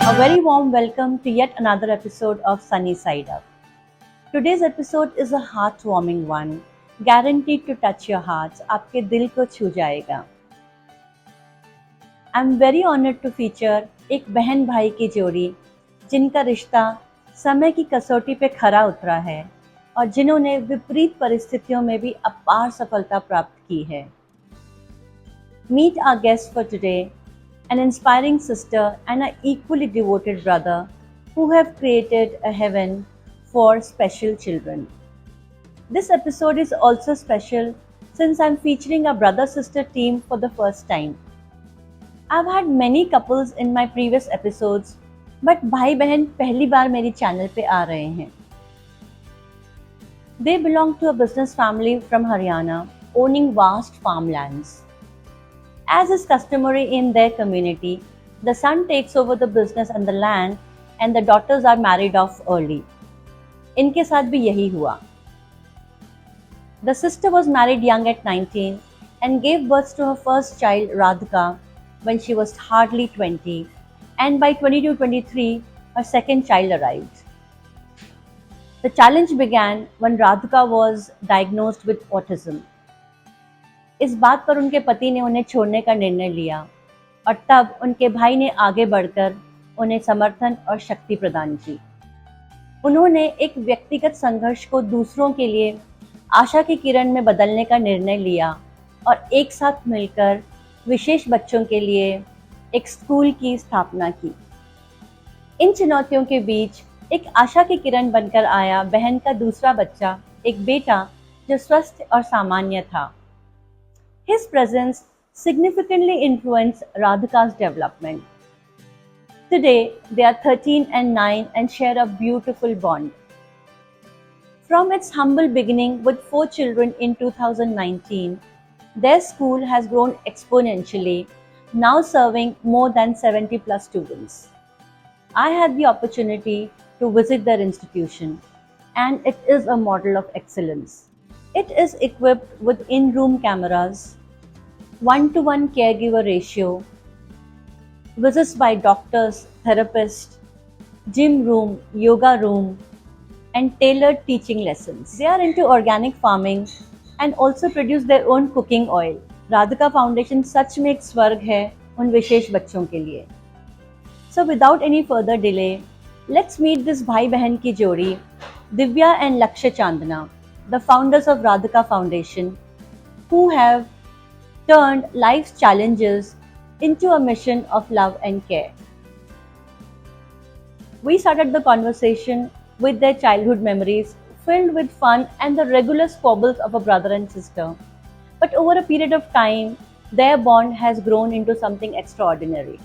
A very warm welcome to yet another episode of Sunny Side Up. Today's episode is a heartwarming one, guaranteed to touch your hearts. आपके दिल को छू जाएगा. I'm very honored to feature एक बहन भाई की जोड़ी जिनका रिश्ता समय की कसौटी पे खरा उतरा है और जिन्होंने विपरीत परिस्थितियों में भी अपार सफलता प्राप्त की है. Meet our guest for today, an inspiring sister and an equally devoted brother who have created a heaven for special children. This episode is also special since I'm featuring a brother-sister team for the first time. I've had many couples in my previous episodes, but भाई बहन पहली बार मेरी channel पे आ रहे हैं. They belong to a business family from Haryana, owning vast farmlands. As is customary in their community, the son takes over the business and the land and the daughters are married off early. इनके साथ भी यही हुआ. The sister was married young at 19 and gave birth to her first child Radhika when she was hardly 20, and by 22-23 her second child arrived. The challenge began when Radhika was diagnosed with autism. इस बात पर उनके पति ने उन्हें छोड़ने का निर्णय लिया और तब उनके भाई ने आगे बढ़कर उन्हें समर्थन और शक्ति प्रदान की. उन्होंने एक व्यक्तिगत संघर्ष को दूसरों के लिए आशा की किरण में बदलने का निर्णय लिया और एक साथ मिलकर विशेष बच्चों के लिए एक स्कूल की स्थापना की. इन चुनौतियों के बीच एक आशा की किरण बनकर आया बहन का दूसरा बच्चा, एक बेटा जो स्वस्थ और सामान्य था. His presence significantly influenced Radhika's development. Today, they are 13 and 9 and share a beautiful bond. From its humble beginning with 4 children in 2019, their school has grown exponentially, now serving more than 70 plus students. I had the opportunity to visit their institution, and it is a model of excellence. It is equipped with in-room cameras, one-to-one caregiver ratio, visits by doctors, therapists, gym room, yoga room, and tailored teaching lessons. They are into organic farming and also produce their own cooking oil. Radhika Foundation सच में एक स्वर्ग है उन विशेष बच्चों के लिए. So without any further delay, let's meet this भाई बहन की जोड़ी, Divya and Lakshya Chandana, the founders of Radhika Foundation, who have turned life's challenges into a mission of love and care. We started the conversation with their childhood memories filled with fun and the regular squabbles of a brother and sister. But over a period of time, their bond has grown into something extraordinary.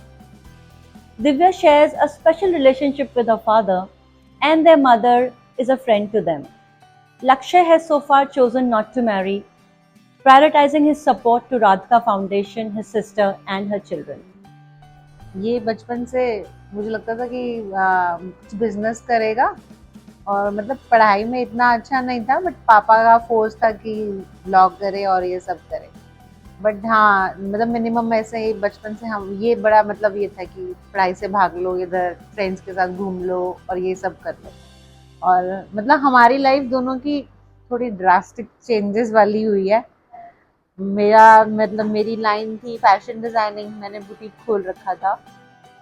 Divya shares a special relationship with her father, and their mother is a friend to them. Lakshya has so far chosen not to marry, prioritizing his support to Radhika Foundation, his sister and her children. ये बचपन से मुझे लगता था कि कुछ business करेगा और मतलब पढ़ाई में इतना अच्छा नहीं था, बट पापा का फोर्स था कि लॉ करे और ये सब करे. बट हाँ, मतलब मिनिमम ऐसे ही बचपन से हम ये बड़ा मतलब ये था कि पढ़ाई से भाग लो, इधर फ्रेंड्स के साथ घूम लो और ये सब कर लो. और मतलब हमारी लाइफ दोनों की थोड़ी ड्रास्टिक चेंजेस वाली हुई है. मेरा मतलब मेरी लाइन थी फैशन डिज़ाइनिंग, मैंने बुटीक खोल रखा था.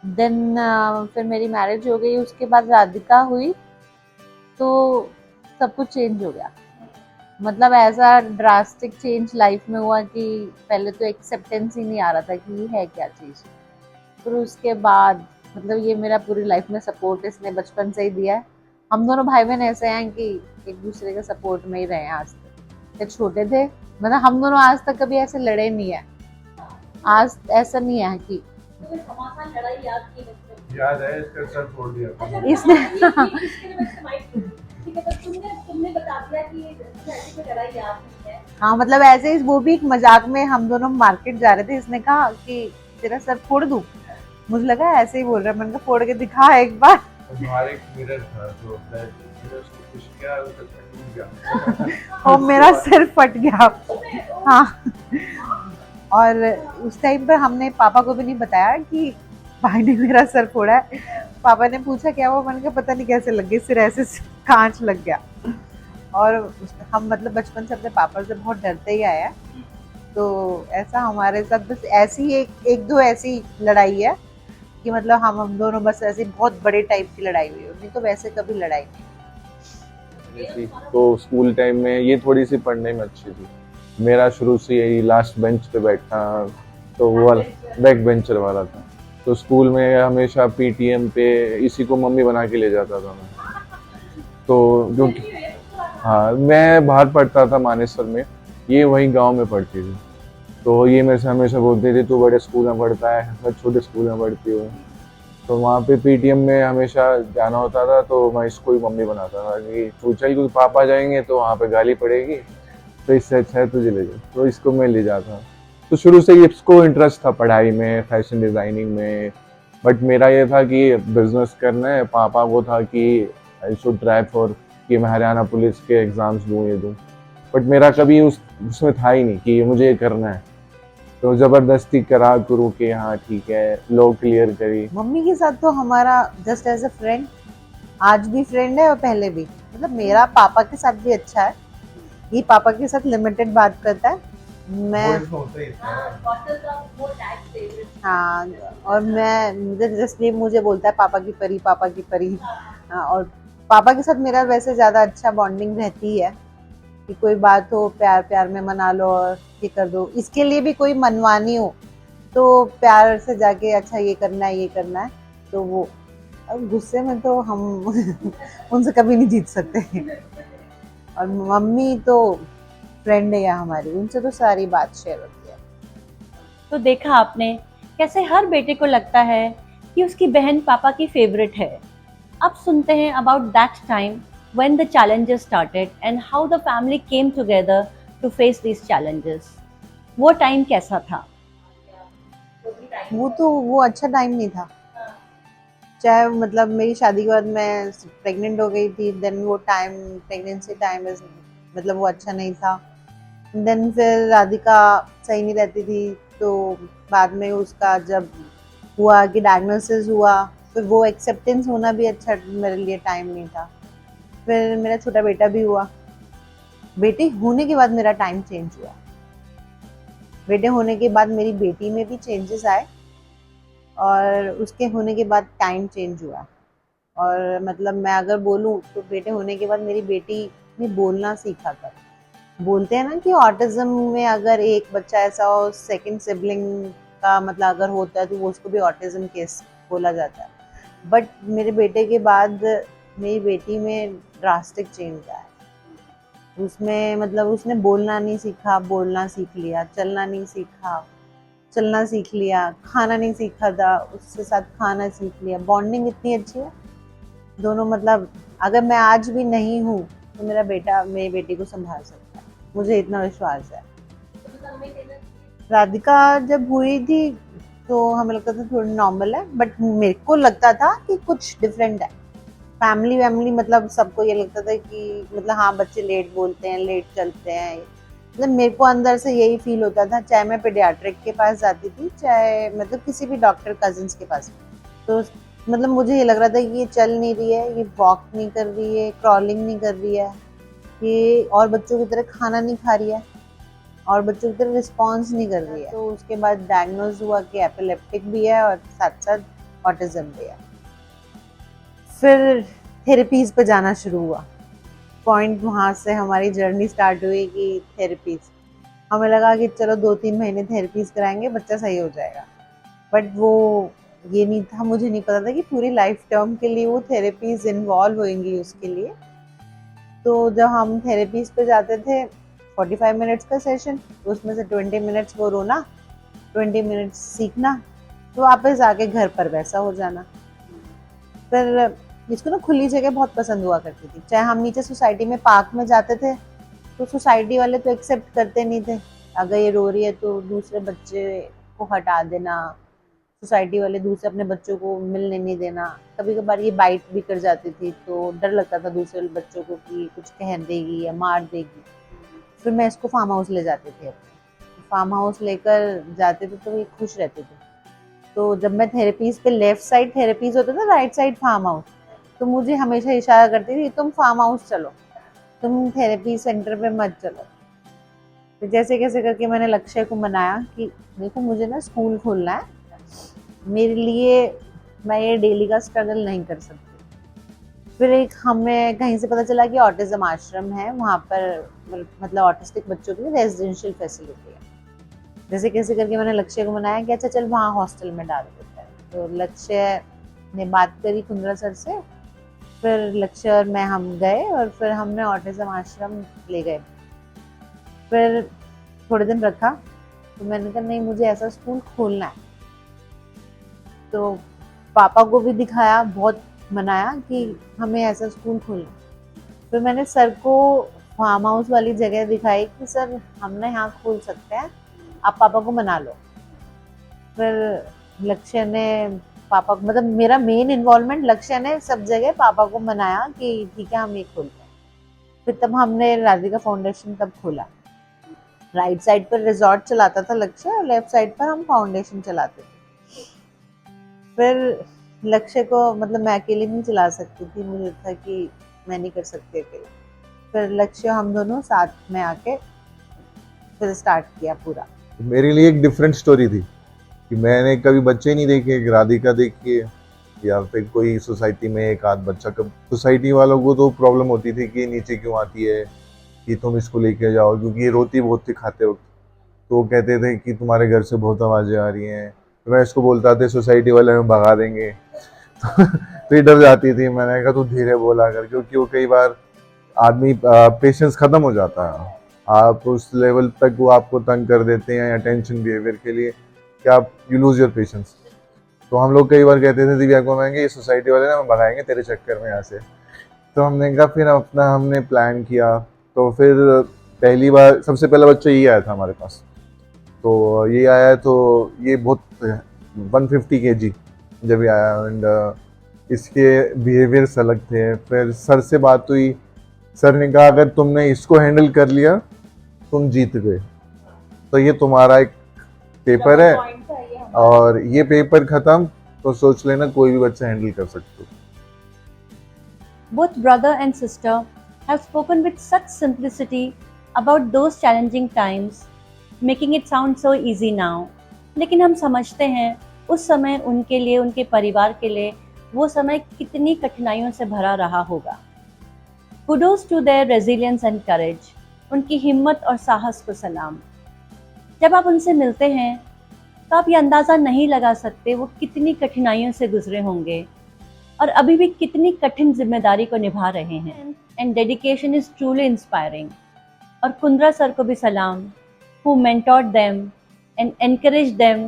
देन फिर मेरी मैरिज हो गई, उसके बाद राधिका हुई तो सब कुछ चेंज हो गया. मतलब ऐसा ड्रास्टिक चेंज लाइफ में हुआ कि पहले तो एक्सेप्टेंस ही नहीं आ रहा था कि ये है क्या चीज़. फिर उसके बाद मतलब ये मेरा पूरी लाइफ में सपोर्ट इसने बचपन से ही दिया है. हम दोनों भाई बहन ऐसे हैं कि एक दूसरे के सपोर्ट में ही रहे हैं आज तक. जब छोटे थे मतलब हम दोनों आज तक कभी ऐसे लड़े नहीं है. आज ऐसा नहीं है कि याद है इसका सर फोड़ दिया इसने तुमने बता दिया कि ऐसी कोई लड़ाई याद नहीं है. हाँ, मतलब ऐसे ही वो भी एक मजाक में हम दोनों मार्केट जा रहे थे. इसने कहा कि तेरा सर फोड़ दूं. मुझे लगा ऐसे ही बोल रहा है. मैंने कहा फोड़ के दिखा एक बार. हमारे एक मिरर था तो उसको कुछ किया, उसका टूट गया और मेरा सिर फट गया. हाँ, और उस टाइम पर हमने पापा को भी नहीं बताया कि भाई ने मेरा सर फोड़ा है। पापा ने पूछा क्या हुआ, मैंने कहा पता नहीं कैसे लग गई, सिर ऐसे कांच लग गया। और हम मतलब बचपन से अपने पापा से बहुत डरते ही आए हैं, तो ऐसा हमारे साथ बस ऐसी एक दो ऐसी लड़ाई है कि मतलब हम दोनों बस ऐसी बहुत बड़े टाइप की लड़ाई हुई है, नहीं तो वैसे कभी लड़ाई नहीं। थी। तो स्कूल टाइम में ये थोड़ी सी पढ़ने में अच्छी थी। मेरा शुरू से यही लास्ट बेंच पे बैठना, तो वो वाला बैक बेंचर वाला था। तो स्कूल में हमेशा पीटीएम पे इसी को मम्मी बना के ले जाता था मैं। तो क्योंकि हाँ, मैं बाहर पढ़ता था मानेसर में, ये वहीं गांव में पढ़ती थी। तो ये मेरे से हमेशा बोलती थी तू बड़े स्कूल में पढ़ता है, मैं छोटे स्कूल में पढ़ती हूँ। तो वहाँ पे पीटीएम में हमेशा जाना होता था, तो मैं इसको ही मम्मी बनाता था कि तू चल, क्योंकि पापा जाएंगे तो वहाँ पे गाली पड़ेगी, तो इससे अच्छा है तुझे ले जा। तो इसको मैं ले जाता। तो शुरू से ही इसको इंटरेस्ट था पढ़ाई में, फैशन डिज़ाइनिंग में। बट मेरा ये था कि बिजनेस करना है, पापा को था कि आई शुड ट्राई फॉर कि मैं हरियाणा पुलिस के एग्ज़ाम्स दूँ, ये दूँ। बट मेरा कभी उसमें था ही नहीं कि मुझे ये करना है। तो ज़बरदस्ती करा करूँ कि हाँ ठीक है, लो क्लियर करी। मम्मी के साथ तो हमारा जस्ट एज अ फ्रेंड, आज भी फ्रेंड है और पहले भी। मतलब मेरा पापा के साथ भी अच्छा है, ये पापा के साथ लिमिटेड बात करता है, मैं Boys में होता ही था। हाँ, और मैं मुझे जस्ट ये मुझे बोलता है पापा की परी, पापा की परी। हाँ, और पापा के साथ मेरा वैसे ज़्यादा अच्छा बॉन्डिंग रहती है कि कोई बात हो प्यार प्यार में मना लो और ये कर दो, इसके लिए भी कोई मनवानी हो तो प्यार से जाके अच्छा ये करना है, ये करना है। तो वो अब गुस्से में तो हम उनसे कभी नहीं जीत सकते। और मम्मी तो फ्रेंड है हमारी, उनसे तो सारी बात शेयर होती है। तो देखा आपने कैसे हर बेटे को लगता है कि उसकी बहन पापा की फेवरेट है। अब सुनते हैं about that time when the challenges started and how the family came together to face these challenges. वो टाइम कैसा था? वो अच्छा टाइम नहीं था। चाहे मतलब मेरी शादी के बाद मैं प्रेग्नेंट हो गई थी, देन वो टाइम, प्रेगनेंसी टाइम मतलब वो अच्छा नहीं था। देन फिर राधिका सही नहीं रहती थी, तो बाद में उसका जब हुआ कि डायग्नोसिस हुआ, फिर वो एक्सेप्टेंस होना भी अच्छा मेरे लिए टाइम नहीं था। फिर मेरा छोटा बेटा भी हुआ, बेटी होने के बाद मेरा टाइम चेंज हुआ। बेटे होने के बाद मेरी बेटी में भी चेंजेस आए, और उसके होने के बाद टाइम चेंज हुआ। और मतलब मैं अगर बोलूँ तो बेटे होने के बाद मेरी बेटी ने बोलना सीखा था। बोलते हैं ना कि ऑटिज्म में अगर एक बच्चा ऐसा हो, सेकंड सिबलिंग का मतलब अगर होता है तो वो उसको भी ऑटिज्म केस बोला जाता है। बट मेरे बेटे के बाद मेरी बेटी में ड्रास्टिक चेंज आया। उसमें मतलब उसने बोलना नहीं सीखा, बोलना सीख लिया, चलना नहीं सीखा, चलना सीख लिया, खाना नहीं सीखा था, उसके साथ खाना सीख लिया। बॉन्डिंग इतनी अच्छी है दोनों, मतलब अगर मैं आज भी नहीं हूँ तो मेरा बेटा मेरी बेटी को संभाल सकता है, मुझे इतना विश्वास है। राधिका जब हुई थी तो हमें लगता था थोड़ी नॉर्मल है, बट मेरे को लगता था कि कुछ डिफरेंट है। फैमिली वैमिली मतलब सबको ये लगता था कि मतलब हाँ बच्चे लेट बोलते हैं, लेट चलते हैं। मतलब मेरे को अंदर से यही फील होता था, चाहे मैं पेडियाट्रिक के पास जाती थी, चाहे मतलब किसी भी डॉक्टर कजिन्स के पास, तो मतलब मुझे ये लग रहा था कि ये चल नहीं रही है, ये वॉक नहीं कर रही है, क्रॉलिंग नहीं कर रही है, ये और बच्चों की तरह खाना नहीं खा रही है, और बच्चों की तरह रिस्पॉन्स नहीं कर रही है। तो उसके बाद डायग्नोज हुआ कि एपिलेप्टिक भी है और साथ साथ ऑटिज्म भी है। फिर थेरेपीज पे जाना शुरू हुआ। पॉइंट वहाँ से हमारी जर्नी स्टार्ट हुई कि थेरेपीज, हमें लगा कि चलो 2-3 महीने थेरेपीज कराएंगे, बच्चा सही हो जाएगा। बट वो ये नहीं था, मुझे नहीं पता था कि पूरी लाइफ टर्म के लिए वो थेरेपीज इन्वॉल्व होंगी उसके लिए। तो जब हम थेरेपीज पे जाते थे 45 मिनट्स का सेशन, तो उसमें से 20 मिनट्स वो रोना, 20 मिनट्स सीखना, तो वापस आके घर पर वैसा हो जाना। फिर इसको ना खुली जगह बहुत पसंद हुआ करती थी। चाहे हम नीचे सोसाइटी में पार्क में जाते थे तो सोसाइटी वाले तो एक्सेप्ट करते नहीं थे, अगर ये रो रही है तो दूसरे बच्चे को हटा देना, सोसाइटी वाले दूसरे अपने बच्चों को मिलने नहीं देना। कभी कभार ये बाइट भी कर जाती थी, तो डर लगता था दूसरे बच्चों को कि कुछ कह देगी या मार देगी। फिर मैं इसको फार्म हाउस ले जाती थी अपने, फार्म हाउस लेकर जाते थे तो ये खुश रहते थे। तो तो जब मैं थेरेपीज पे लेफ्ट साइड थेरेपीज होता था, राइट साइड फार्म हाउस, तो मुझे हमेशा इशारा करती थी तुम फार्म हाउस चलो, तुम थेरेपी सेंटर पे मत चलो। तो जैसे कैसे करके मैंने लक्ष्य को मनाया कि देखो मुझे ना स्कूल खोलना है, मेरे लिए मैं ये डेली का स्ट्रगल नहीं कर सकती। फिर एक हमें कहीं से पता चला कि ऑटिज्म आश्रम है, वहाँ पर मतलब ऑटिस्टिक बच्चों के लिए रेजिडेंशियल फैसिलिटी है। जैसे कैसे करके मैंने लक्ष्य को मनाया कि अच्छा चल वहाँ हॉस्टल में डाल देते हैं। तो लक्ष्य ने बात करी कुंद्रा सर से, फिर लक्ष्य और मैं हम गए और फिर हमने ऑटिज्म आश्रम ले गए। फिर थोड़े दिन रखा तो मैंने कहा नहीं मुझे ऐसा स्कूल खोलना है। तो पापा को भी दिखाया, बहुत मनाया कि हमें ऐसा स्कूल खोलना। फिर मैंने सर को फार्म हाउस वाली जगह दिखाई कि सर हम ना यहाँ खोल सकते हैं, आप पापा को मना लो। फिर लक्ष्य ने पापा को, मतलब मेरा मेन इन्वॉल्वमेंट लक्ष्य ने सब जगह पापा को मनाया कि ठीक है हम ये खोलते हैं। फिर तब हमने राधिका फाउंडेशन तब खोला। राइट साइड पर रिजॉर्ट चलाता था लक्ष्य और लेफ्ट साइड पर हम फाउंडेशन चलाते थे। फिर लक्ष्य को मतलब मैं अकेले नहीं चला सकती थी, मुझे था कि मैं नहीं कर सकती अकेले। फिर लक्ष्य हम दोनों साथ में आके फिर स्टार्ट किया पूरा। मेरे लिए एक डिफरेंट स्टोरी थी कि मैंने कभी बच्चे नहीं देखे, राधिका देखी है या फिर कोई सोसाइटी में एक आध बच्चा। कब सोसाइटी वालों को तो प्रॉब्लम होती थी कि नीचे क्यों आती है, कि तुम इसको लेके जाओ, क्योंकि ये रोती बहुत थी खाते वक्त। तो वो कहते थे कि तुम्हारे घर से बहुत आवाज़ें आ रही हैं। तो मैं इसको बोलता था सोसाइटी वाले हमें भगा देंगे तो ये डर जाती थी। मैंने कहा तू धीरे बोला कर, क्योंकि वो कई बार आदमी पेशेंस ख़त्म हो जाता है। आप उस लेवल तक वो आपको तंग कर देते हैं अटेंशन बिहेवियर के लिए कि आप यू लूज योर पेशेंस। तो हम लोग कई बार कहते थे दिव्या को कहेंगे ये सोसाइटी वाले ना हम भगाएंगे तेरे चक्कर में यहाँ से। तो हमने कहा फिर अपना हमने प्लान किया। तो फिर पहली बार सबसे पहला बच्चा ये आया था हमारे पास। तो ये आया तो ये बहुत 150 kg जब ये आया एंड इसके बिहेवियर्स अलग थे। फिर सर से बात हुई, सर ने कहा अगर तुमने इसको हैंडल कर लिया तुम जीत गए, तो ये तुम्हारा एक पेपर है और ये पेपर खत्म तो सोच लेना कोई भी बच्चा हैंडल कर सकते हो। Both brother and sister have spoken with such simplicity about those challenging times, making it sound so easy now. लेकिन हम समझते हैं उस समय उनके लिए, उनके परिवार के लिए वो समय कितनी कठिनाइयों से भरा रहा होगा। Kudos to their resilience and courage. उनकी हिम्मत और साहस को सलाम। जब आप उनसे मिलते हैं तो आप ये अंदाज़ा नहीं लगा सकते वो कितनी कठिनाइयों से गुजरे होंगे और अभी भी कितनी कठिन जिम्मेदारी को निभा रहे हैं। And dedication is truly inspiring. और कुंद्रा सर को भी सलाम, who mentored them and encouraged them,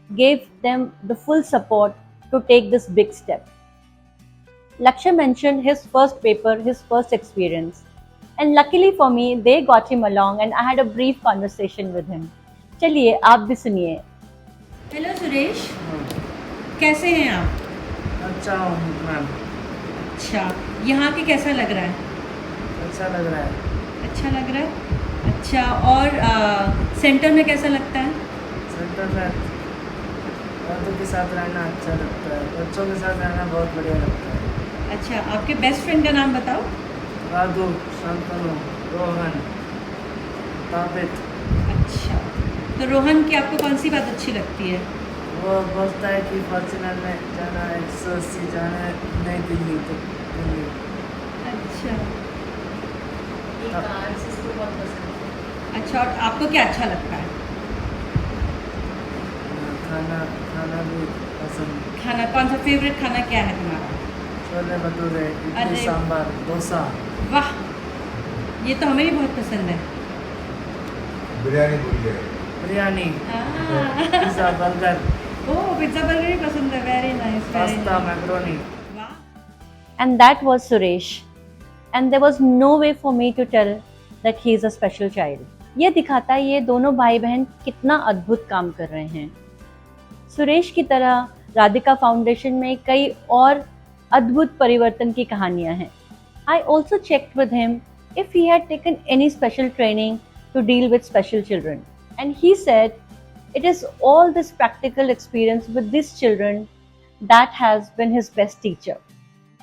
gave them the full support to take this big step. Lakshya mentioned his first paper, his first experience. And luckily for me, they got him along and I had a brief conversation with him. चलिए आप भी सुनिए। Hello Suresh, कैसे हैं आप? अच्छा हूँ ma'am. अच्छा, यहाँ के कैसा लग रहा है? अच्छा लग रहा है। अच्छा लग रहा है। अच्छा, और सेंटर में कैसा लगता है? सेंटर में बच्चों के साथ रहना अच्छा लगता है, बच्चों के साथ रहना बहुत बढ़िया लगता है। अच्छा, आपके बेस्ट फ्रेंड का नाम बताओ। राधु, शांतनु, रोहन, ताबित। अच्छा, तो रोहन की आपको कौन सी बात अच्छी लगती है? वो बोलता है कि फॉर्चुनर में जाना है, 180 जाना है, नई दिल्ली तो दिल्ली। अच्छा, अच्छा, और आपको क्या अच्छा लगता है? खाना खाना भी पसंद। खाना कौन सा फेवरेट खाना क्या है तुम्हारा? छोले भटूरे, अरे। इडली सांभर, डोसा। वाह, ये तो हमें भी बहुत पसंद है। बिरयानी भूल गए। बिरयानी, हाँ। पिज़्ज़ा, बर्गर, ओह, पिज्जा बर्गर भी पसंद है। Very nice, pasta, macaroni. And that was Suresh. And there was no way for me to tell that he is a special child. ये दिखाता है ये दोनों भाई बहन कितना अद्भुत काम कर रहे हैं। सुरेश की तरह राधिका फाउंडेशन में कई और अद्भुत परिवर्तन की कहानियां हैं। I also checked with him if he had taken any special training to deal with special children. And he said It is all this practical experience with these children that has been his best teacher.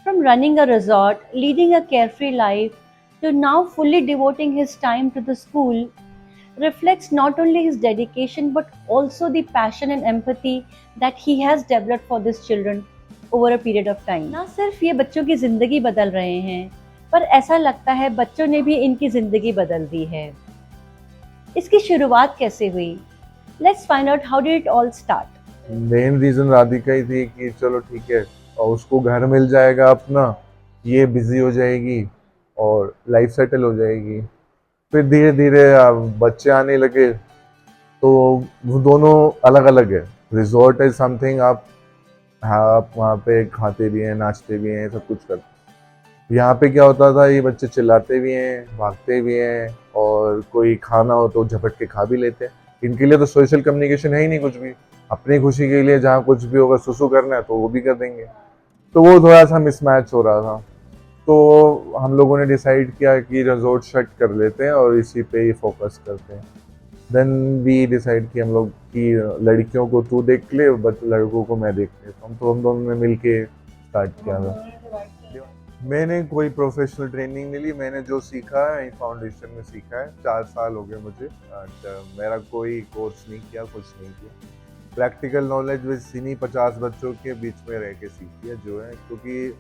From running a resort, leading a carefree life, to now fully devoting his time to the school, reflects not only his dedication but also the passion and empathy that he has developed for these children over a period of time. ना सिर्फ ये बच्चों की जिंदगी बदल रहे हैं, पर ऐसा लगता है बच्चों ने भी इनकी जिंदगी बदल दी है। इसकी शुरुआत कैसे हुई? Let's find out how did it all start. Main reason Radhika ही थी कि चलो ठीक है और उसको घर मिल जाएगा अपना, ये बिजी हो जाएगी और लाइफ सेटल हो जाएगी। फिर धीरे धीरे बच्चे आने लगे तो वो दोनों अलग अलग है। रिजॉर्ट इज समथिंग आप वहाँ पे खाते भी हैं, नाचते भी हैं, सब कुछ करते हैं। यहाँ पे क्या होता था, ये बच्चे चिल्लाते भी हैं, भागते भी हैं और कोई खाना हो तो झपट के खा भी लेते हैं। इनके लिए तो सोशल कम्युनिकेशन है ही नहीं कुछ भी। अपनी खुशी के लिए जहाँ कुछ भी होगा, सुसु करना है तो वो भी कर देंगे। तो वो थोड़ा सा मिसमैच हो रहा था। तो हम लोगों ने डिसाइड किया कि रिजॉर्ट शट कर लेते हैं और इसी पे ही फोकस करते हैं। देन वी डिसाइड कि हम लोग कि लड़कियों को तू देख ले, बट लड़कों को मैं देख लेता हूँ। तो हम दोनों ने मिलके स्टार्ट किया था। मैंने कोई प्रोफेशनल ट्रेनिंग नहीं ली। मैंने जो सीखा है फाउंडेशन में सीखा है। 4 साल हो गए मुझे। मेरा कोई कोर्स नहीं किया, कुछ नहीं किया। प्रैक्टिकल नॉलेज बस इन्हीं 50 बच्चों के बीच में रह के सीखी है जो है, क्योंकि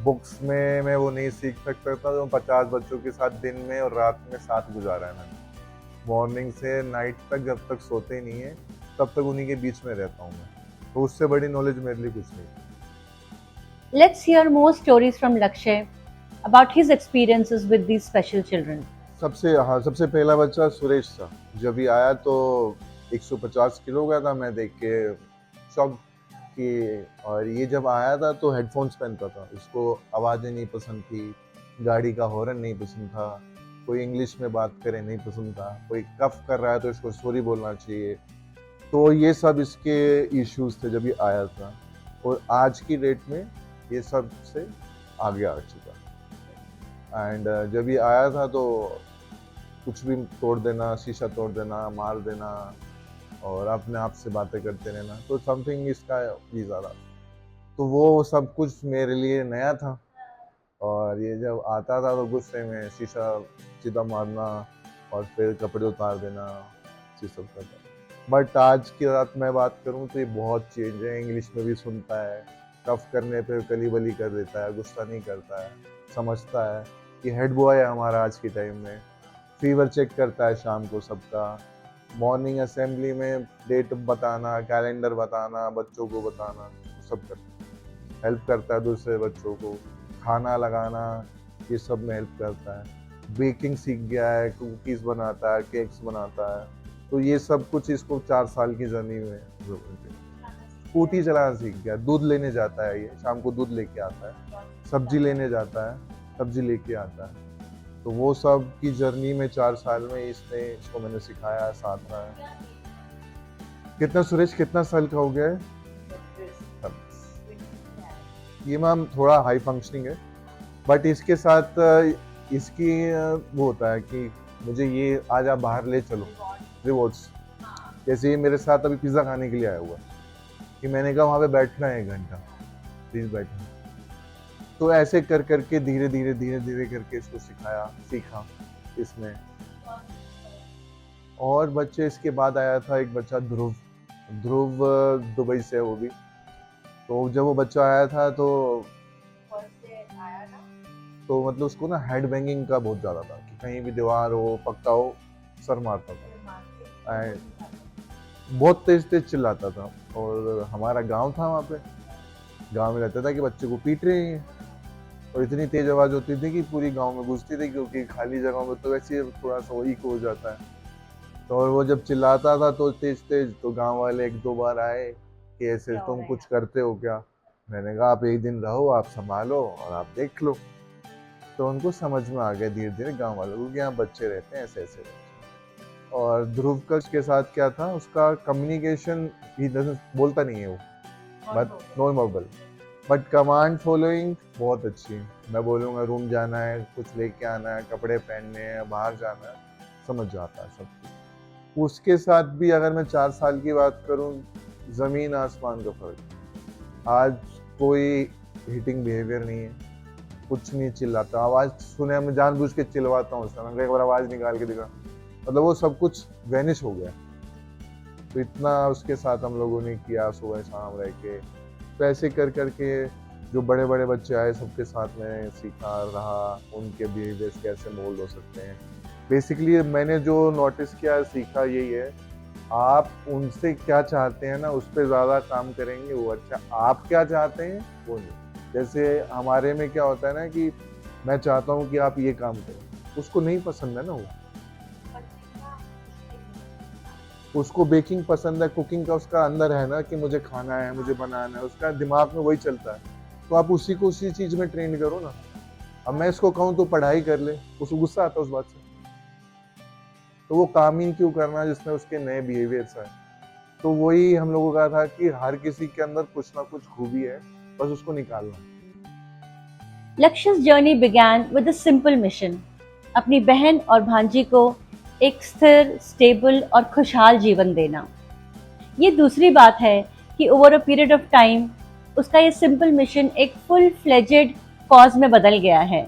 बुक्स में मैं वो नहीं सीख सकता था जो 50 बच्चों के साथ दिन में और रात में साथ गुजारा है मैंने। मॉर्निंग से नाइट तक जब तक सोते नहीं है तब तक उन्हीं के बीच में रहता हूँ मैं। तो उससे बड़ी नॉलेज मेरे लिए कुछ नहीं। Let's hear more stories from Lakshay about his experiences with these special children. सबसे पहला बच्चा सुरेश था। जब भी आया तो 150 किलो का था। मैं देख के शॉक कि, और ये जब आया था तो हेडफोन्स पहनता था। उसको आवाज़ें नहीं पसंद थी, गाड़ी का हॉर्न नहीं पसंद था, कोई इंग्लिश में बात करे नहीं पसंद था, कोई कफ कर रहा है तो इसको सॉरी बोलना चाहिए। तो ये सब इसके इश्यूज थे जब ये आया था। और आज की डेट में ये सब से आगे आ चुका। एंड जब ये आया था तो कुछ भी तोड़ देना, शीशा तोड़ देना, मार देना और अपने आप से बातें करते रहना, तो समथिंग इसका भी ज़्यादा। तो वो सब कुछ मेरे लिए नया था। और ये जब आता था तो गुस्से में शीशा सीधा मारना और फिर कपड़े उतार देना, ये सब करता। बट आज की रात मैं बात करूँ तो ये बहुत चेंज है। इंग्लिश में भी सुनता है, टफ करने पे कली बली कर देता है, गुस्सा नहीं करता है, समझता है कि हेड बॉय है हमारा आज के टाइम में। फीवर चेक करता है शाम को सबका। मॉर्निंग असेंबली में डेट बताना, कैलेंडर बताना, बच्चों को बताना, सब करता है। हेल्प करता है दूसरे बच्चों को, खाना लगाना, ये सब में हेल्प करता है। बेकिंग सीख गया है, कुकीज़ बनाता है, केक्स बनाता है। तो ये सब कुछ इसको 4 साल की जर्नी में स्कूटी चलाना सीख गया। दूध लेने जाता है, ये शाम को दूध लेके आता है। सब्जी लेने जाता है, सब्जी लेके आता है। तो वो सब की जर्नी में 4 साल में इसको मैंने सिखाया, साथ रहा है। कितना सुरेश, कितना साल का हो गया है? ये मैम थोड़ा हाई फंक्शनिंग है, बट इसके साथ इसकी वो होता है कि मुझे ये आज आप बाहर ले चलो, रिवॉर्ड्स। जैसे ये मेरे साथ अभी पिज़्ज़ा खाने के लिए आया हुआ कि मैंने कहा वहाँ पे बैठना है 1 घंटा, प्लीज़ बैठना। तो ऐसे कर करके धीरे धीरे करके इसको सीखा इसमें। और बच्चे इसके बाद आया था एक बच्चा ध्रुव दुबई से है वो भी। तो जब वो बच्चा आया था तो मतलब उसको ना हेड बैंगिंग का बहुत ज़्यादा था कि कहीं भी दीवार हो, पक्का हो, सर मारता था। बहुत तेज चिल्लाता था। और हमारा गांव था, वहाँ पे गांव में रहता था कि बच्चे को पीट रहे हैं। और इतनी तेज आवाज़ होती थी कि पूरी गांव में गूंजती थी, क्योंकि खाली जगहों में तो वैसे ही थोड़ा सा इको हो जाता है। तो और वो जब चिल्लाता था तो तेज तो गांव वाले 1-2 बार आए कि ऐसे तुम कुछ करते हो क्या? मैंने कहा आप एक दिन रहो, आप संभालो और आप देख लो। तो उनको समझ में आ गया धीरे धीरे गाँव वालों को कि यहाँ बच्चे रहते हैं ऐसे ऐसे। और ध्रुव का के साथ क्या था, उसका कम्युनिकेशन ही बोलता नहीं है वो, but non verbal, but command following बहुत अच्छी है। मैं बोलूँगा रूम जाना है, कुछ लेके आना है, कपड़े पहनने हैं, बाहर जाना है, समझ जाता है सब कुछ। उसके साथ भी अगर मैं 4 साल की बात करूं, जमीन आसमान का फर्क। आज कोई हिटिंग बिहेवियर नहीं है, कुछ नहीं चिल्लाता। आवाज सुने मैं जानबूझ के चिल्लाता हूँ, उसका एक बार आवाज निकाल के दिखा, मतलब वो सब कुछ वैनिश हो गया। तो इतना उसके साथ हम लोगों ने किया सुबह शाम रह के। तो ऐसे कर करके जो बड़े बड़े बच्चे आए सबके साथ में सीखा रहा, उनके बिहेवियर्स कैसे मोल्ड हो सकते हैं। बेसिकली मैंने जो नोटिस किया सीखा यही है, आप उनसे क्या चाहते हैं ना उस पर ज़्यादा काम करेंगे वो अच्छा। आप क्या चाहते हैं वो नहीं। जैसे हमारे में क्या होता है ना कि मैं चाहता हूँ कि आप ये काम करें, उसको नहीं पसंद है ना, उसको बेकिंग पसंद है, कुकिंग का उसका अंदर है ना कि मुझे खाना है, मुझे बनाना है, उसका दिमाग में वही चलता है। तो आप उसी को उसी चीज में ट्रेन करो ना। अब मैं इसको कहूँ तो पढ़ाई कर ले, उसको गुस्सा आता है उस बात से, तो वो काम ही क्यों करना जिसमें उसके नए बिहेवियर्स है। तो वही हम लोगों का था कि हर किसी के अंदर कुछ ना कुछ खूबी है, बस उसको निकालना। Laksha's journey began with a simple mission: अपनी बहन और भांजी को एक स्थिर, स्टेबल और खुशहाल जीवन देना। ये दूसरी बात है कि over a period of time उसका ये सिंपल मिशन एक फुल फ्लेजेड कॉज में बदल गया है।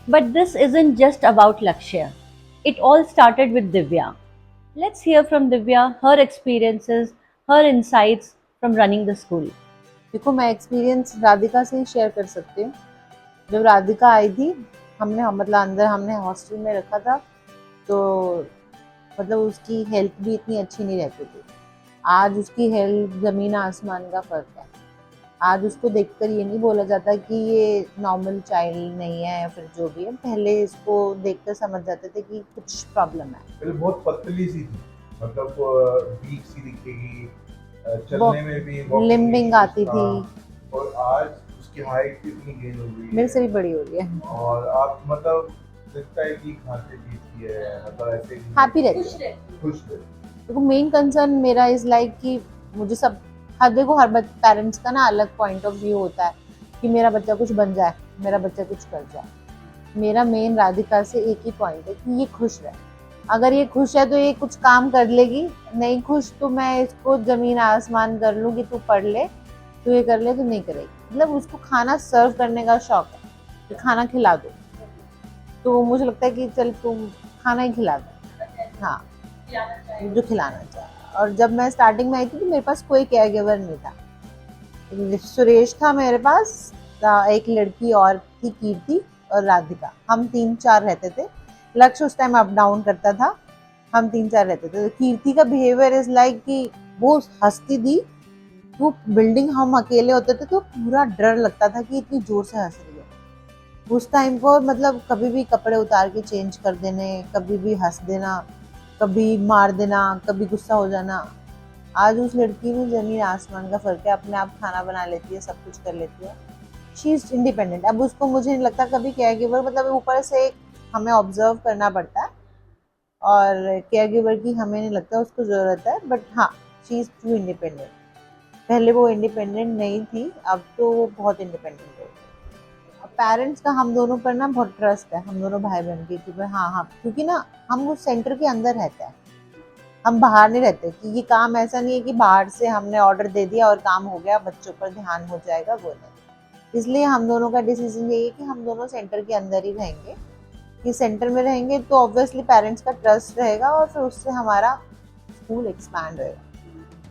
But this isn't just about लक्ष्य. It all started with Divya. Let's hear from Divya her experiences, her insights from running the school. देखो, मैं एक्सपीरियंस राधिका से ही शेयर कर सकती हूँ। जब राधिका आई थी, हमने मतलब अंदर हमने हॉस्टल में रखा था, तो मतलब उसकी हेल्थ भी इतनी अच्छी नहीं रहती थी। आज उसकी हेल्थ ज़मीन आसमान का फ़र्क है। आज उसको देखकर ये नहीं बोला जाता कि ये नॉर्मल चाइल्ड नहीं है या फिर जो भी है। पहले इसको देखकर समझ जाते थे कि कुछ प्रॉब्लम है। पहले बहुत पतली सी थी, मतलब वीक सी दिखेगी, चलने में भी लिम्बिंग आती थी, और आज उसकी हाइट कितनी गेन हो गई है, मेरे से भी बड़ी हो रही है, और आप मतलब लगता है कि खाते पीती है, मतलब ऐसे हैप्पी रहती है, खुश है। देखो मेन कंसर्न मेरा इज लाइक कि मुझे सब देखो हर पेरेंट्स का ना अलग पॉइंट ऑफ व्यू होता है कि मेरा बच्चा कुछ बन जाए, मेरा बच्चा कुछ कर जाए। मेरा मेन राधिका से एक ही पॉइंट है कि ये खुश रहे। अगर ये खुश है तो ये कुछ काम कर लेगी, नहीं खुश तो मैं इसको जमीन आसमान कर लूँ कि तू पढ़ ले, तू ये कर ले, तो नहीं करेगी। मतलब उसको खाना सर्व करने का शौक है कि खाना खिला दो, तो मुझे लगता है कि चल तुम खाना ही खिला दो, हाँ जो खिलाना चाहिए। और जब मैं स्टार्टिंग में आई थी तो मेरे पास कोई केयर गिवर नहीं था। सुरेश था मेरे पास, एक लड़की और थी कीर्ति और राधिका, हम 3-4 रहते थे। लक्ष्य उस टाइम अप डाउन करता था, हम 3-4 रहते थे। तो कीर्ति का बिहेवियर इज लाइक कि वो हंसती थी, वो बिल्डिंग हम अकेले होते थे तो पूरा डर लगता था कि इतनी जोर से हंस रही है। उस टाइम पर मतलब कभी भी कपड़े उतार के चेंज कर देने, कभी भी हंस देना, कभी मार देना, कभी गुस्सा हो जाना। आज उस लड़की में जमीन आसमान का फर्क है, अपने आप खाना बना लेती है, सब कुछ कर लेती है, शी इज इंडिपेंडेंट। अब उसको मुझे नहीं लगता कभी केयर गिवर, मतलब ऊपर से हमें ऑब्जर्व करना पड़ता है और केयर गिवर की हमें नहीं लगता उसको ज़रूरत है, बट हाँ शी इज़ टू इंडिपेंडेंट। पहले वो इंडिपेंडेंट नहीं थी, अब तो वो बहुत इंडिपेंडेंट हो गई। पेरेंट्स का हम दोनों पर ना बहुत ट्रस्ट है, हम दोनों भाई बहन की, क्योंकि हाँ क्योंकि ना हम उस सेंटर के अंदर रहते हैं, हम बाहर नहीं रहते। कि ये काम ऐसा नहीं है कि बाहर से हमने ऑर्डर दे दिया और काम हो गया, बच्चों पर ध्यान हो जाएगा, वो नहीं। इसलिए हम दोनों का डिसीजन यही है कि हम दोनों सेंटर के अंदर ही रहेंगे। कि सेंटर में रहेंगे तो ऑब्वियसली पेरेंट्स का ट्रस्ट रहेगा और फिर उससे हमारा स्कूल एक्सपैंड होएगा।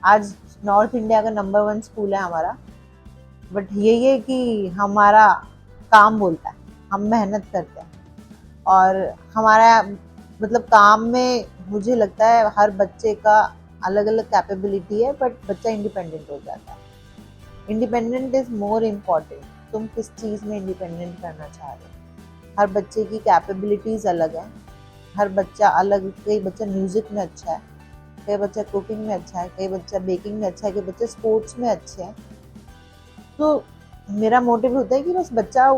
आज नॉर्थ इंडिया का नंबर 1 स्कूल है हमारा, बट यही है कि हमारा काम बोलता है, हम मेहनत करते हैं और हमारा मतलब काम में मुझे लगता है हर बच्चे का अलग अलग कैपेबिलिटी है, बट बच्चा इंडिपेंडेंट हो जाता है। Independent is more important. तुम किस चीज़ में इंडिपेंडेंट करना चाह रहे हो? हर बच्चे की कैपेबिलिटीज़ अलग है, हर बच्चा अलग। कई बच्चा म्यूज़िक में अच्छा है, कई बच्चा कुकिंग में अच्छा है, कई बच्चा बेकिंग में अच्छा है, कई बच्चा स्पोर्ट्स में अच्छे हैं। तो मेरा मोटिव होता है कि बस बच्चा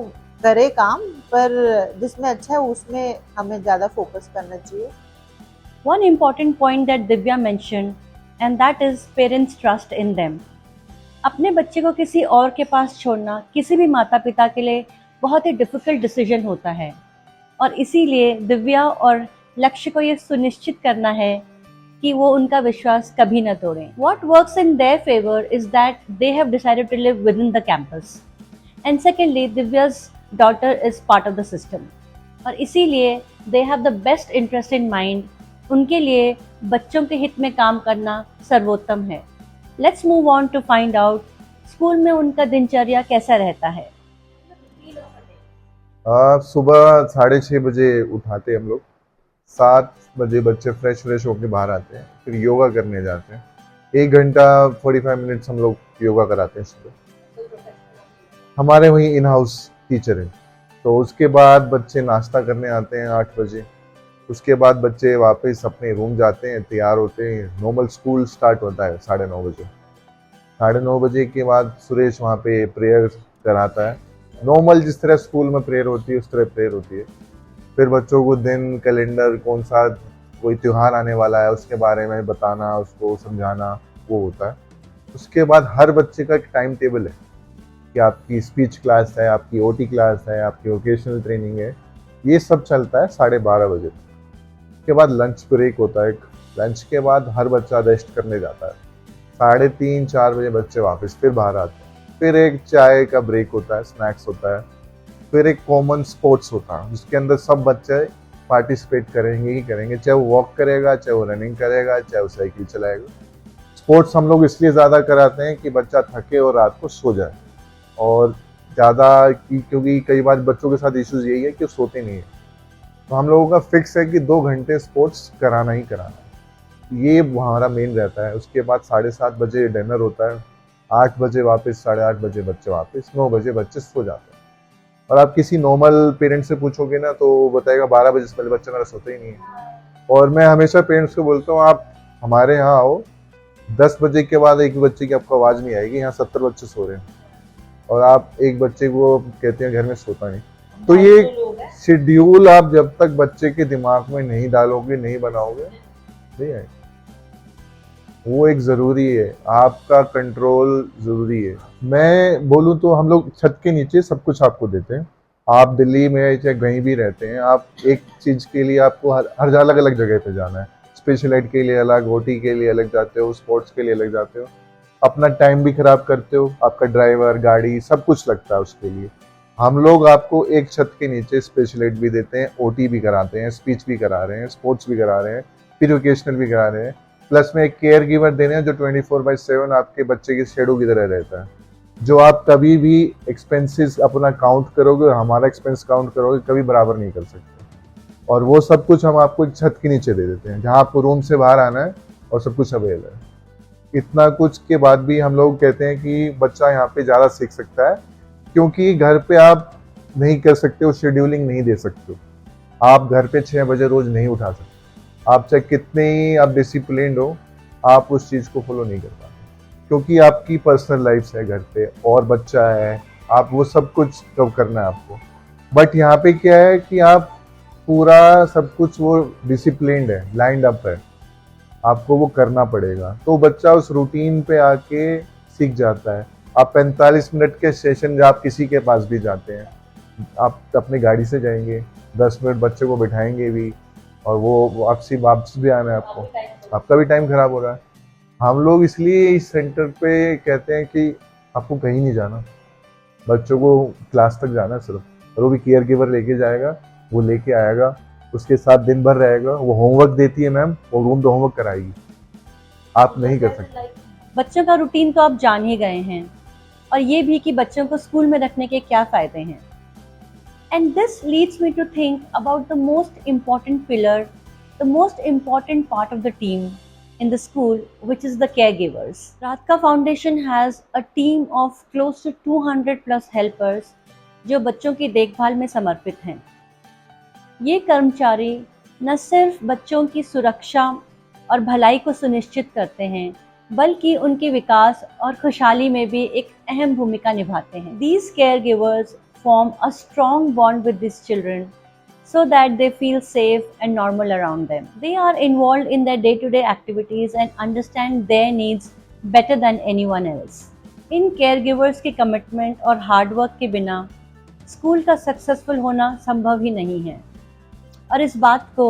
करे काम, पर जिसमें अच्छा है उसमें हमें ज़्यादा फोकस करना चाहिए। One important point that Divya mentioned, and that is parents' trust in them. अपने बच्चे को किसी और के पास छोड़ना किसी भी माता पिता के लिए बहुत ही डिफिकल्ट डिसीजन होता है, और इसीलिए दिव्या और लक्ष्य को ये सुनिश्चित करना है कि वो उनका विश्वास कभी न तोड़ें. What works in their favor is that they have decided to live within the campus. And secondly, Divya's daughter is part of the system. और इसीलिए they have the best interest in mind. उनके लिए बच्चों के हित में काम करना सर्वोत्तम है. Let's move on to find out school में उनका दिनचर्या कैसा रहता है. सुबह 6:30 बजे उठाते हम लोग. 7 बजे बच्चे फ्रेश होके बाहर आते हैं, फिर योगा करने जाते हैं. 1 घंटा 45 मिनट्स हम लोग योगा कराते हैं सुबह. हमारे वहीं इन हाउस टीचर है. तो उसके बाद बच्चे नाश्ता करने आते हैं 8 बजे. उसके बाद बच्चे वापस अपने रूम जाते हैं, तैयार होते हैं. नॉर्मल स्कूल स्टार्ट होता है 9:30 बजे. 9:30 बजे के बाद सुरेश वहाँ पे प्रेयर कराता है. नॉर्मल जिस तरह स्कूल में प्रेयर होती है उस तरह प्रेयर होती है. फिर बच्चों को दिन कैलेंडर कौन सा कोई त्यौहार आने वाला है उसके बारे में बताना, उसको समझाना, वो होता है. उसके बाद हर बच्चे का एक टाइम टेबल है कि आपकी स्पीच क्लास है, आपकी ओटी क्लास है, आपकी वोकेशनल ट्रेनिंग है. ये सब चलता है 12:30 बजे. उसके बाद लंच ब्रेक होता है. लंच के बाद हर बच्चा रेस्ट करने जाता है. 3:30-4 बजे बच्चे वापस फिर बाहर आते हैं. फिर एक चाय का ब्रेक होता है, स्नैक्स होता है. फिर एक कॉमन स्पोर्ट्स होता है जिसके अंदर सब बच्चे पार्टिसिपेट करेंगे ही करेंगे, चाहे वो वॉक करेगा, चाहे वो रनिंग करेगा, चाहे वो साइकिल चलाएगा. स्पोर्ट्स हम लोग इसलिए ज़्यादा कराते हैं कि बच्चा थके और रात को सो जाए. और ज़्यादा क्योंकि कई बार बच्चों के साथ इश्यूज यही है कि वो सोते नहीं है. तो हम लोगों का फिक्स है कि 2 घंटे स्पोर्ट्स कराना ही कराना. ये हमारा मेन रहता है. उसके बाद 7:30 बजे डिनर होता है. 8 बजे वापस, 8:30 बजे बच्चे वापस, 9 बजे बच्चे सो जाते हैं. और आप किसी नॉर्मल पेरेंट से पूछोगे ना तो वो बताएगा 12 बजे से पहले बच्चा मेरा सोता ही नहीं है. और मैं हमेशा पेरेंट्स को बोलता हूँ आप हमारे यहाँ आओ, 10 बजे के बाद एक बच्चे की आपको आवाज़ नहीं आएगी. यहाँ 70 बच्चे सो रहे हैं और आप एक बच्चे को कहते हैं घर में सोता नहीं. तो ये शेड्यूल आप जब तक बच्चे के दिमाग में नहीं डालोगे, नहीं बनाओगे, नहीं आएगा. वो एक ज़रूरी है, आपका कंट्रोल ज़रूरी है. मैं बोलूँ तो हम लोग छत के नीचे सब कुछ आपको देते हैं. आप दिल्ली में चाहे कहीं भी रहते हैं, आप एक चीज़ के लिए आपको हर अलग अलग जगह पे जाना है. स्पेशल एड के लिए अलग, ओटी के लिए अलग जाते हो, स्पोर्ट्स के लिए अलग जाते हो. अपना टाइम भी खराब करते हो, आपका ड्राइवर, गाड़ी, सब कुछ लगता है उसके लिए. हम लोग आपको एक छत के नीचे स्पेशल एड भी देते हैं, ओटी भी कराते हैं, स्पीच भी करा रहे हैं, स्पोर्ट्स भी करा रहे हैं, फिर वोकेशनल भी करा रहे हैं. प्लस में एक केयर गिवर दे रहे हैं जो 24/7 आपके बच्चे की शेडो की तरह रहता है. जो आप कभी भी एक्सपेंसेस अपना काउंट करोगे और हमारा एक्सपेंस काउंट करोगे, कभी बराबर नहीं कर सकते. और वो सब कुछ हम आपको एक छत के नीचे दे देते हैं जहाँ आपको रूम से बाहर आना है और सब कुछ अवेलेबल है. इतना कुछ के बाद भी हम लोग कहते हैं कि बच्चा यहाँ पे ज़्यादा सीख सकता है क्योंकि घर पे आप नहीं कर सकते हो, शेड्यूलिंग नहीं दे सकते हो. आप घर पे 6 बजे रोज नहीं उठा सकते. आप चाहे कितने ही आप डिसिप्लिन्ड हो, आप उस चीज़ को फॉलो नहीं कर पाते क्योंकि आपकी पर्सनल लाइफ है घर पे और बच्चा है. आप वो सब कुछ कब करना है आपको. बट यहाँ पे क्या है कि आप पूरा सब कुछ वो डिसिप्लिन्ड है, लाइंड अप है, आपको वो करना पड़ेगा. तो बच्चा उस रूटीन पे आके सीख जाता है. आप 45 मिनट के सेशन जब आप किसी के पास भी जाते हैं, आप अपनी गाड़ी से जाएंगे, 10 मिनट बच्चे को बिठाएंगे भी और वो आपसे वापस भी आना है आपको. आपका भी टाइम खराब हो रहा है. हम लोग इसलिए इस सेंटर पे कहते हैं कि आपको कहीं नहीं जाना, बच्चों को क्लास तक जाना सिर्फ. और वो भी केयर गिवर लेके जाएगा, वो लेके आएगा, उसके साथ दिन भर रहेगा. वो होमवर्क देती है मैम, वो रूम पे होमवर्क कराएगी. आप नहीं कर सकते. बच्चों का रूटीन तो आप जान ही गए हैं और ये भी कि बच्चों को स्कूल में रखने के क्या फ़ायदे हैं. And this leads me to think about the most important pillar, the most important part of the team in the school, which is the caregivers. Radhika Foundation has a team of close to 200 plus helpers जो बच्चों की देखभाल में समर्पित हैं. ये कर्मचारी न सिर्फ बच्चों की सुरक्षा और भलाई को सुनिश्चित करते हैं बल्कि उनके विकास और खुशहाली में भी एक अहम भूमिका निभाते हैं. These caregivers form a strong bond with these children so that they feel safe and normal around them. They are involved in their day-to-day activities and understand their needs better than anyone else. In caregivers के commitment और hard work के बिना school का successful होना संभव ही नहीं है और इस बात को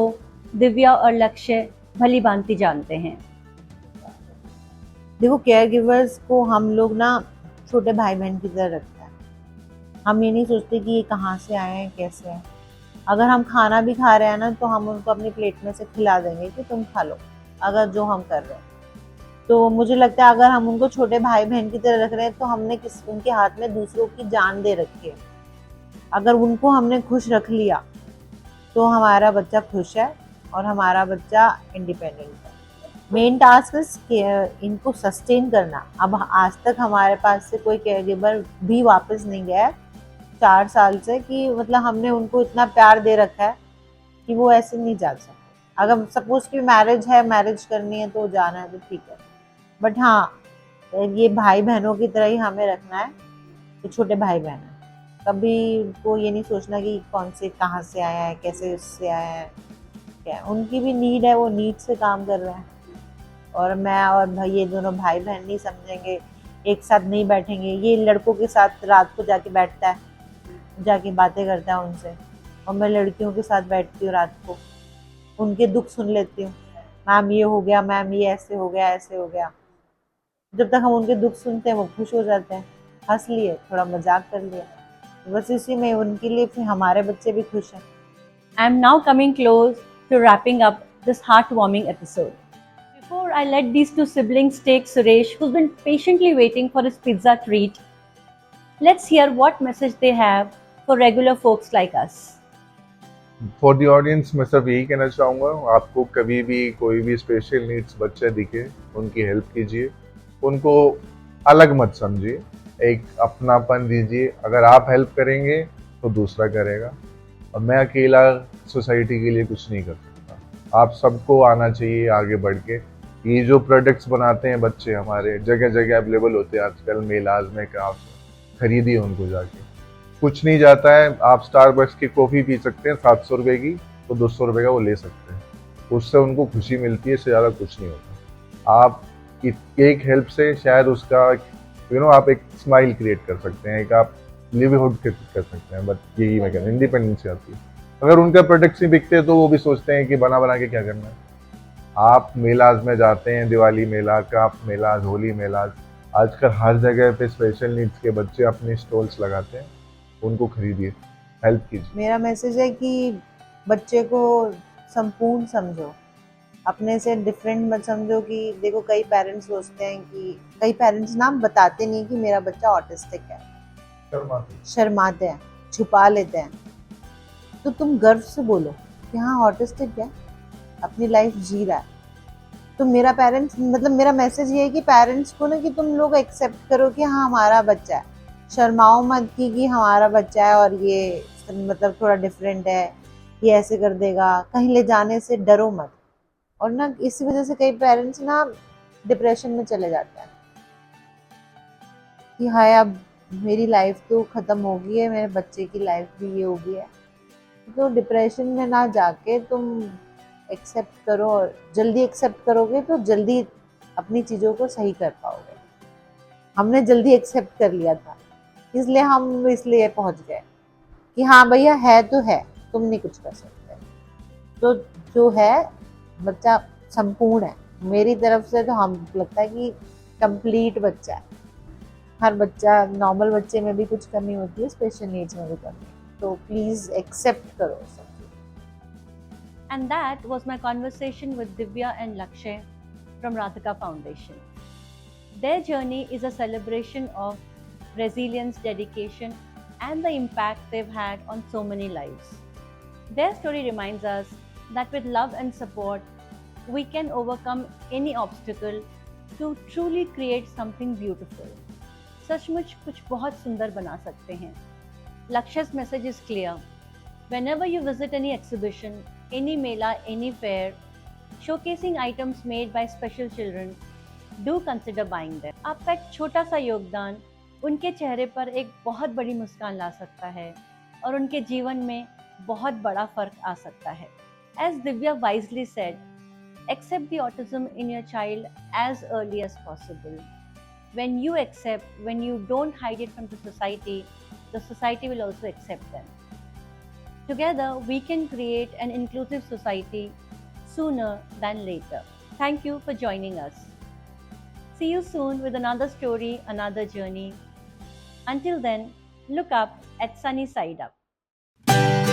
दिव्या और लक्ष्य भली भांति जानते हैं। देखो, केयर गिवर्स को हम लोग ना छोटे भाई बहन की तरह रखते हैं। हम ये नहीं सोचते कि ये कहाँ से आए हैं, कैसे हैं। अगर हम खाना भी खा रहे हैं ना, तो हम उनको अपनी प्लेट में से खिला देंगे कि तुम खा लो, अगर जो हम कर रहे हैं। तो मुझे लगता है अगर हम उनको छोटे भाई बहन की तरह रख रहे हैं, तो हमने उनके हाथ में दूसरों की जान दे रखी है। अगर उनको हमने खुश रख लिया तो हमारा बच्चा खुश है और हमारा बच्चा इंडिपेंडेंट है। मेन टास्क है इनको सस्टेन करना। अब आज तक हमारे पास से कोई केयर गिवर भी वापस नहीं गया है 4 साल से, कि मतलब हमने उनको इतना प्यार दे रखा है कि वो ऐसे नहीं जा सकते। अगर सपोज की मैरिज है, मैरिज करनी है तो जाना है तो ठीक है, बट हाँ, ये भाई बहनों की तरह ही हमें रखना है। तो छोटे भाई बहन है, कभी को ये नहीं सोचना कि कौन से कहाँ से आया है, कैसे उससे आया है, क्या है। उनकी भी नीड है, वो नीड से काम कर रहे हैं। और मैं और भाई, ये दोनों भाई बहन नहीं समझेंगे, एक साथ नहीं बैठेंगे। ये लड़कों के साथ रात को जाके बैठता है, जाके बातें करता है उनसे, और मैं लड़कियों के साथ बैठती हूँ रात को, उनके दुख सुन लेती हूँ। मैम ये हो गया, मैम ये ऐसे हो गया, ऐसे हो गया। जब तक हम उनके दुख सुनते हैं वो खुश हो जाते हैं, हंस लिए, थोड़ा मजाक कर लिया, बस इसी में उनके लिए फिर हमारे बच्चे भी खुश हैं। I am now coming close to wrapping up this heartwarming episode. Before I let these two siblings take Suresh, who's been patiently waiting for his pizza treat, let's hear what message they have for regular folks like us. For the audience मैं सिर्फ यही कहना चाहूँगा, आपको कभी भी कोई भी स्पेशल नीड्स बच्चे दिखे, उनकी हेल्प कीजिए, उनको अलग मत समझिए, एक अपनापन दीजिए। अगर आप हेल्प करेंगे तो दूसरा करेगा, और मैं अकेला सोसाइटी के लिए कुछ नहीं कर सकता। आप सबको आना चाहिए आगे बढ़ के। ये जो प्रोडक्ट्स बनाते हैं बच्चे हमारे, जगह जगह अवेलेबल होते हैं आजकल, मेलाज में, क्राफ्ट, खरीदिए उनको जाके। कुछ नहीं जाता है, आप स्टारबक्स की कॉफ़ी पी सकते हैं 700 रुपये की, तो 200 रुपये का वो ले सकते हैं, उससे उनको खुशी मिलती है, इससे ज़्यादा कुछ नहीं होता। आप एक हेल्प से शायद उसका आप एक स्माइल क्रिएट कर सकते हैं, एक आप लिवलीहुड कर सकते हैं। बट यही मैं कह रहा हूँ, इंडिपेंडेंस आती है। अगर उनका प्रोडक्ट्स ही बिकते तो वो भी सोचते हैं कि बना बना के क्या करना है। आप मेलाज में जाते हैं, दिवाली मेला, क्राफ्ट मेलाज, होली मेलाज, आजकल हर जगह पे स्पेशल नीड्स के बच्चे अपने स्टॉल्स लगाते हैं, उनको खरीदिए, हेल्प कीजिए। मेरा मैसेज है कि बच्चे को संपूर्ण समझो, अपने से डिफरेंट मत समझो। कि देखो, कई पेरेंट्स सोचते हैं कि, कई पेरेंट्स ना बताते नहीं कि मेरा बच्चा ऑटिस्टिक है, शर्माते हैं, छुपा लेते हैं। तो तुम गर्व से बोलो कि हाँ, ऑटिस्टिक है, अपनी लाइफ जी रहा है। तो मेरा मेरा मैसेज ये है कि पेरेंट्स को ना, कि तुम लोग एक्सेप्ट करो कि हाँ, हमारा बच्चा है। शर्माओ मत कि हमारा बच्चा है और ये थोड़ा डिफरेंट है, ये ऐसे कर देगा, कहीं ले जाने से डरो मत। और ना इसी वजह से कई पेरेंट्स ना डिप्रेशन में चले जाते हैं कि हाय, अब मेरी लाइफ तो ख़त्म हो गई है, मेरे बच्चे की लाइफ भी ये हो गई है। तो डिप्रेशन में ना जाके तुम एक्सेप्ट करो, और जल्दी एक्सेप्ट करोगे तो जल्दी अपनी चीज़ों को सही कर पाओगे। हमने जल्दी एक्सेप्ट कर लिया था, इसलिए हम इसलिए पहुंच गए कि हाँ भैया, है तो है, तुम नहीं कुछ कर सकते। तो जो है बच्चा संपूर्ण है मेरी तरफ से, तो हम लगता है कि कंप्लीट बच्चा है। हर बच्चा, नॉर्मल बच्चे में भी कुछ कमी होती है, स्पेशल नीड्स में भी कमी, तो प्लीज एक्सेप्ट करो सब। And that was my conversation with Divya and Lakshay from Radhika Foundation. Their journey is a celebration of resilience, dedication, and the impact they've had on so many lives. Their story reminds us that with love and support, we can overcome any obstacle to truly create something beautiful. सचमुच कुछ बहुत सुंदर बना सकते हैं. Lakshya's message is clear. Whenever you visit any exhibition, any mela, any fair, showcasing items made by special children, do consider buying them. आपका एक छोटा सा योगदान उनके चेहरे पर एक बहुत बड़ी मुस्कान ला सकता है और उनके जीवन में बहुत बड़ा फर्क आ सकता है. As Divya wisely said, accept the autism in your child as early as possible. When you accept, when you don't hide it from the society will also accept them. Together, we can create an inclusive society sooner than later. Thank you for joining us. See you soon with another story, another journey. Until then, look up at Sunny Side Up.